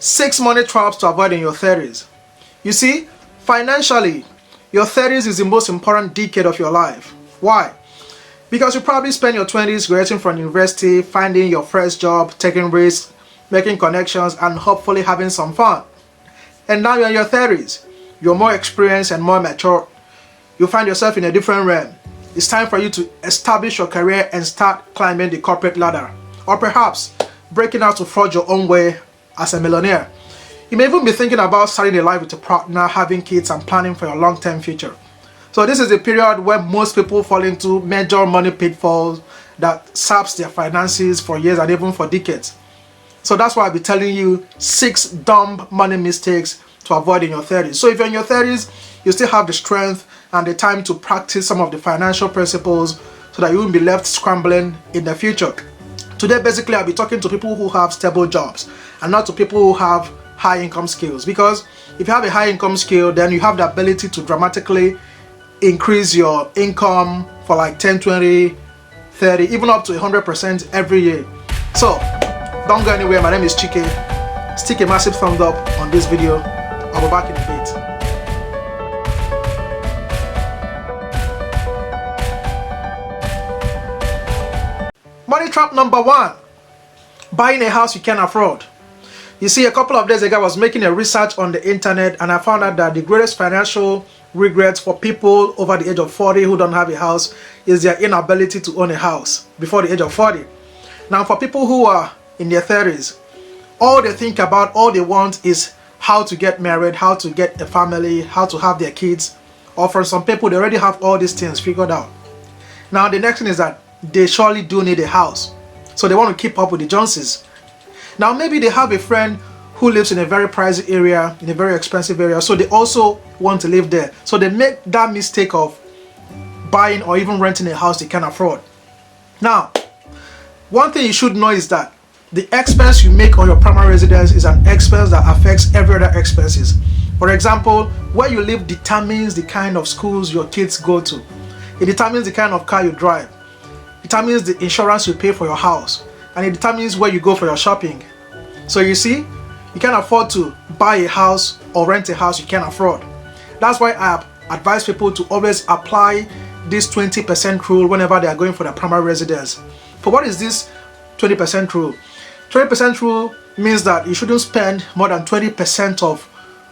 6 money traps to avoid in your 30s. You see, financially, your 30s is the most important decade of your life. Why? Because you probably spend your 20s graduating from university, finding your first job, taking risks, making connections, and hopefully having some fun. And now you're in your 30s. You're more experienced and more mature. You find yourself in a different realm. It's time for you to establish your career and start climbing the corporate ladder. Or perhaps breaking out to forge your own way as a millionaire. You may even be thinking about starting a life with a partner, having kids, and planning for your long-term future. So this is a period where most people fall into major money pitfalls that saps their finances for years and even for decades. So that's why I'll be telling you 6 dumb money mistakes to avoid in your 30s. So if you're in your 30s, you still have the strength and the time to practice some of the financial principles so that you won't be left scrambling in the future. Today, basically, I'll be talking to people who have stable jobs and not to people who have high income skills. Because if you have a high income skill, then you have the ability to dramatically increase your income for like 10, 20, 30, even up to 100% every year. So don't go anywhere. My name is Chike. Stick a massive thumbs up on this video. I'll be back in a bit. Money trap number 1. Buying a house you can't afford. You see, a couple of days ago I was making a research on the internet and I found out that the greatest financial regret for people over the age of 40 who don't have a house is their inability to own a house before the age of 40. Now for people who are in their 30s, all they think about, all they want is how to get married, how to get a family, how to have their kids. Or for some people, they already have all these things figured out. Now the next thing is that they surely do need a house. So they want to keep up with the Joneses. Now maybe they have a friend who lives in a very pricey area, in a very expensive area, so they also want to live there. So they make that mistake of buying or even renting a house they can't afford. Now, one thing you should know is that the expense you make on your primary residence is an expense that affects every other expenses. For example, where you live determines the kind of schools your kids go to. It determines the kind of car you drive. It determines the insurance you pay for your house. And it determines where you go for your shopping. So you see, you can't afford to buy a house or rent a house you can't afford. That's why I advise people to always apply this 20% rule whenever they are going for their primary residence. For what is this 20% rule? 20% rule means that you shouldn't spend more than 20% of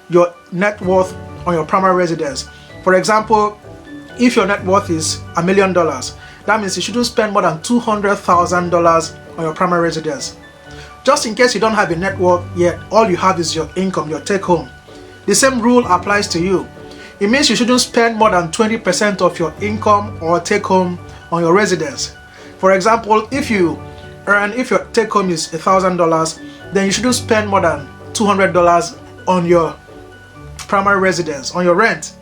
your net worth on your primary residence. For example, if your net worth is $1 million, that means you shouldn't spend more than $200,000 on your primary residence. Just in case you don't have a net worth yet, all you have is your income, your take home. The same rule applies to you. It means you shouldn't spend more than 20% of your income or take home on your residence. For example, if your take home is $1,000, then you shouldn't spend more than $200 on your primary residence, on your rent.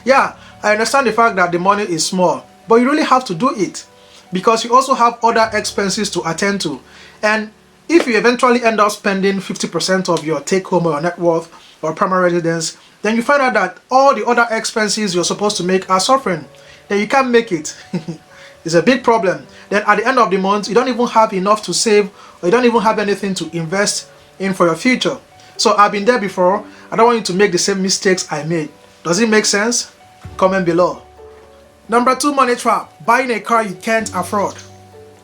Yeah, I understand the fact that the money is small, but you really have to do it because you also have other expenses to attend to. And if you eventually end up spending 50% of your take home or your net worth or primary residence, then you find out that all the other expenses you're supposed to make are suffering. Then you can't make it. It's a big problem. Then at the end of the month, you don't even have enough to save, or you don't even have anything to invest in for your future. So I've been there before. I don't want you to make the same mistakes I made. Does it make sense? Comment below. Number 2 money trap, buying a car you can't afford.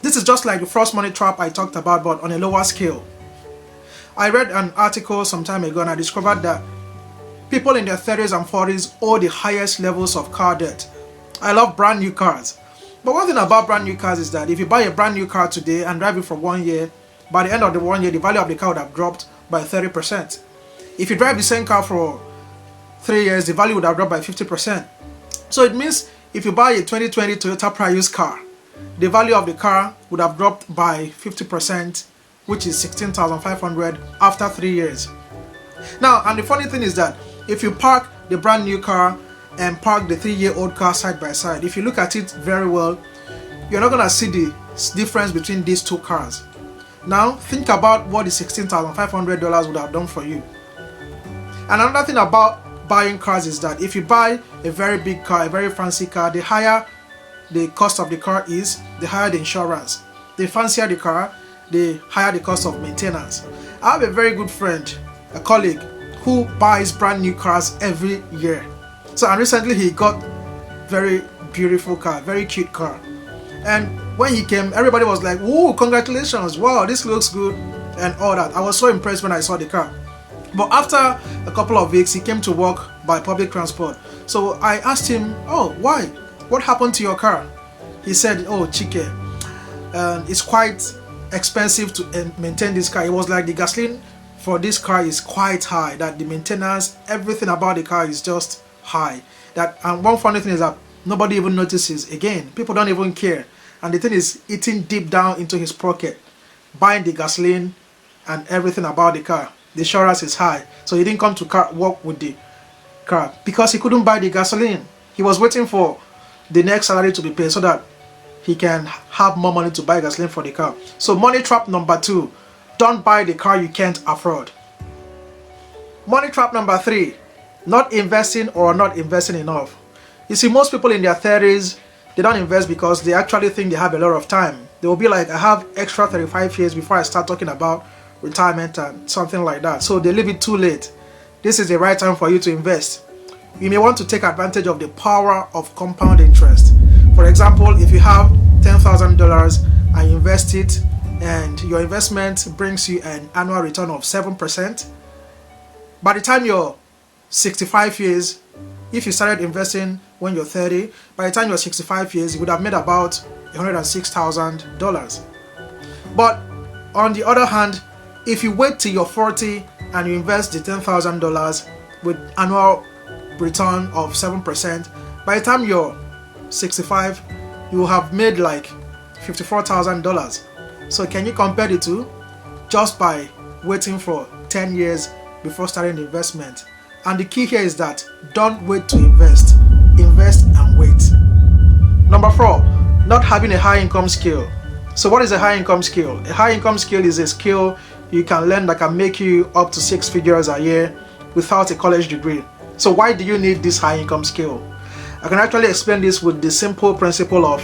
This is just like the first money trap I talked about, but on a lower scale. I read an article some time ago and I discovered that people in their 30s and 40s owe the highest levels of car debt. I love brand new cars. But one thing about brand new cars is that if you buy a brand new car today and drive it for 1 year, by the end of the 1 year, the value of the car would have dropped by 30%. If you drive the same car for 3 years, the value would have dropped by 50%. So it means if you buy a 2020 Toyota Prius car, the value of the car would have dropped by 50%, which is $16,500 after 3 years. Now, and the funny thing is that if you park the brand new car and park the 3-year-old car side by side, if you look at it very well, you're not gonna see the difference between these two cars. Now, think about what the $16,500 would have done for you. And another thing about buying cars is that if you buy a very big car, a very fancy car, the higher the cost of the car is, the higher the insurance. The fancier the car, the higher the cost of maintenance. I have a very good friend, a colleague, who buys brand new cars every year. So, and recently he got very beautiful car, very cute car. And when he came, everybody was like, "Whoa, congratulations! Wow, this looks good," and all that. I was so impressed when I saw the car. But after a couple of weeks, he came to work by public transport. So I asked him, "Oh, why? What happened to your car?" He said, "Oh, Chike, it's quite expensive to maintain this car." It was like the gasoline for this car is quite high, that the maintenance, everything about the car is just high. That, and one funny thing is that nobody even notices. Again, people don't even care. And the thing is eating deep down into his pocket, buying the gasoline and everything about the car. The insurance is high. So he didn't come to work with the car because he couldn't buy the gasoline. He was waiting for the next salary to be paid so that he can have more money to buy gasoline for the car. So money trap number 2, don't buy the car you can't afford. Money trap number 3, not investing or not investing enough. You see, most people in their 30s, they don't invest because they actually think they have a lot of time. They will be like, I have extra 35 years before I start talking about retirement and something like that. So they leave it too late. This is the right time for you to invest. You may want to take advantage of the power of compound interest. For example, if you have $10,000 and you invest it and your investment brings you an annual return of 7%, by the time you're 65 years, if you started investing when you're 30, by the time you're 65 years, you would have made about $106,000. But on the other hand, if you wait till you're 40 and you invest the $10,000 with annual return of 7%, by the time you're 65, you will have made like $54,000. So can you compare the two? Just by waiting for 10 years before starting the investment. And the key here is that don't wait to invest. Invest and wait. Number 4, not having a high income skill. So what is a high income skill? A high income skill is a skill you can learn that can make you up to 6 figures a year without a college degree. So why do you need this high income skill? I can actually explain this with the simple principle of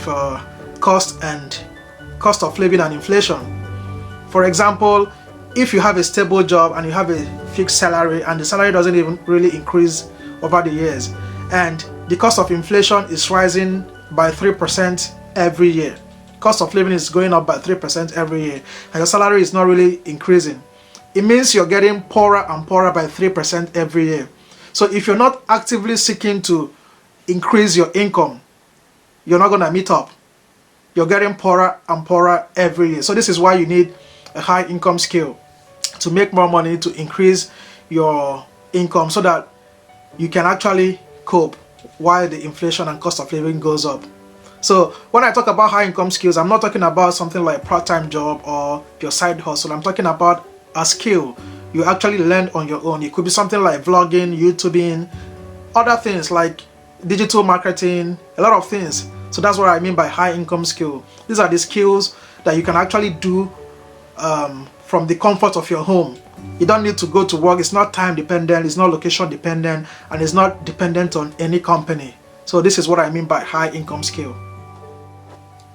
cost of living and inflation. For example, if you have a stable job and you have a fixed salary and the salary doesn't even really increase over the years, and the cost of inflation is rising by 3% every year, cost of living is going up by 3% every year, and your salary is not really increasing, it means you're getting poorer and poorer by 3% every year. So if you're not actively seeking to increase your income, you're not going to meet up. You're getting poorer and poorer every year. So this is why you need a high income skill, to make more money, to increase your income so that you can actually cope while the inflation and cost of living goes up. So when I talk about high income skills, I'm not talking about something like part-time job or your side hustle. I'm talking about a skill you actually learn on your own. It could be something like vlogging, YouTubing, other things like digital marketing, a lot of things. So that's what I mean by high income skill. These are the skills that you can actually do from the comfort of your home. You don't need to go to work. It's not time dependent, it's not location dependent, and it's not dependent on any company. So this is what I mean by high income skill.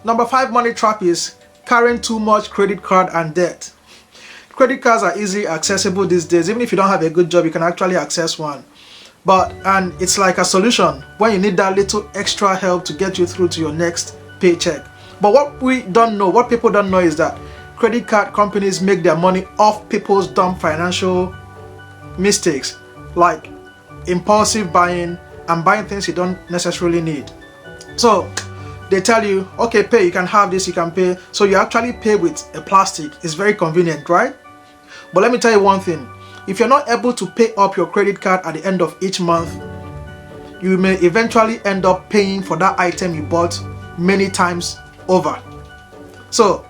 Number 5 money trap is carrying too much credit card and debt. Credit cards are easily accessible these days. Even if you don't have a good job, you can actually access one. And it's like a solution when you need that little extra help to get you through to your next paycheck. But what people don't know is that credit card companies make their money off people's dumb financial mistakes, like impulsive buying and buying things you don't necessarily need. So they tell you, okay, pay, you can have this, you can pay. So you actually pay with a plastic. It's very convenient, right? But let me tell you one thing. If you're not able to pay up your credit card at the end of each month, you may eventually end up paying for that item you bought many times over. So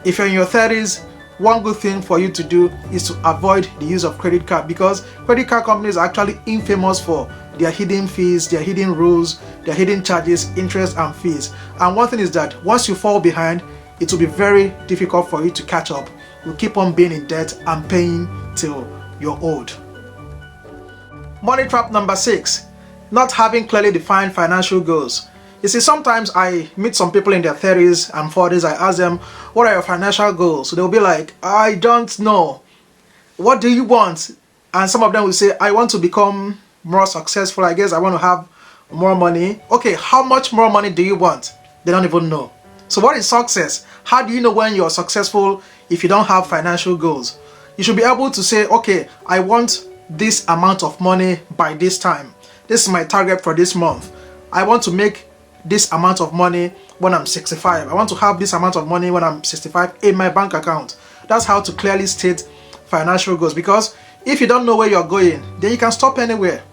if you're in your 30s, one good thing for you to do is to avoid the use of credit card, because credit card companies are actually infamous for their hidden fees, their hidden rules, their hidden charges, interest and fees. And one thing is that once you fall behind, it will be very difficult for you to catch up. You'll keep on being in debt and paying till you're old. Money trap number 6, not having clearly defined financial goals. You see, sometimes I meet some people in their 30s and 40s. I ask them, what are your financial goals? So they'll be like, I don't know. What do you want? And some of them will say, I want to become more successful. I guess I want to have more money. Okay, how much more money do you want? They don't even know. So what is success? How do you know when you're successful if you don't have financial goals? You should be able to say, okay, I want this amount of money by this time. This is my target for this month. I want to make this amount of money when I'm 65. I want to have this amount of money when I'm 65 in my bank account. That's how to clearly state financial goals, because if you don't know where you're going, then you can stop anywhere.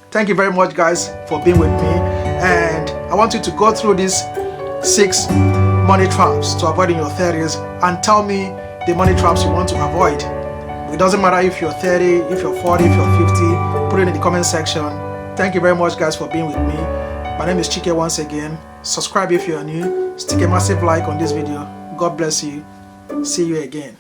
Thank you very much, guys, for being with me, and I want you to go through these 6 money traps to avoid in your 30s and tell me the money traps you want to avoid. It doesn't matter if you're 30, if you're 40, if you're 50, put it in the comment section. Thank you very much, guys, for being with me. My name is Chike once again. Subscribe if you're new. Stick a massive like on this video. God bless you. See you again.